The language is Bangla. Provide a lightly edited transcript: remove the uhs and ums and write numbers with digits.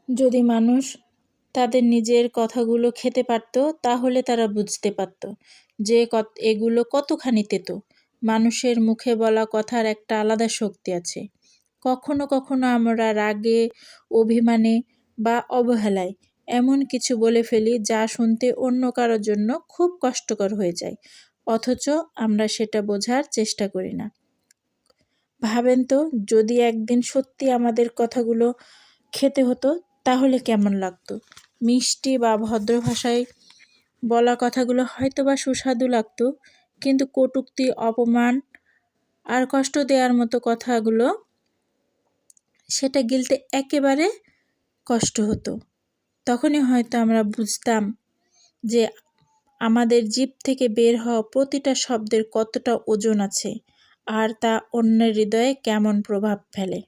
যদি মানুষ তাদের নিজের কথাগুলো খেতে পারত, তাহলে তারা বুঝতে পারত যে এগুলো কতখানি তেতো। মানুষের মুখে বলা কথার একটা আলাদা শক্তি আছে। কখনো কখনো আমরা রাগে, অভিমানে বা অবহেলায় এমন কিছু বলে ফেলি যা শুনতে অন্য কারোর জন্য খুব কষ্টকর হয়ে যায়, অথচ আমরা সেটা বোঝার চেষ্টা করি না। ভাবেন তো, যদি একদিন সত্যি আমাদের কথাগুলো খেতে হতো তাহলে কেমন লাগতো? মিষ্টি বা ভদ্র ভাষায় বলা কথাগুলো হয়তোবা সুস্বাদু লাগতো, কিন্তু কটূক্তি, অপমান আর কষ্ট দেওয়ার মতো কথাগুলো সেটা গিলতে একেবারে কষ্ট হতো। তখনই হয়তো আমরা বুঝতাম যে আমাদের জিভ থেকে বের হওয়া প্রতিটা শব্দের কতটা ওজন আছে আর তা অন্যের হৃদয়ে কেমন প্রভাব ফেলে।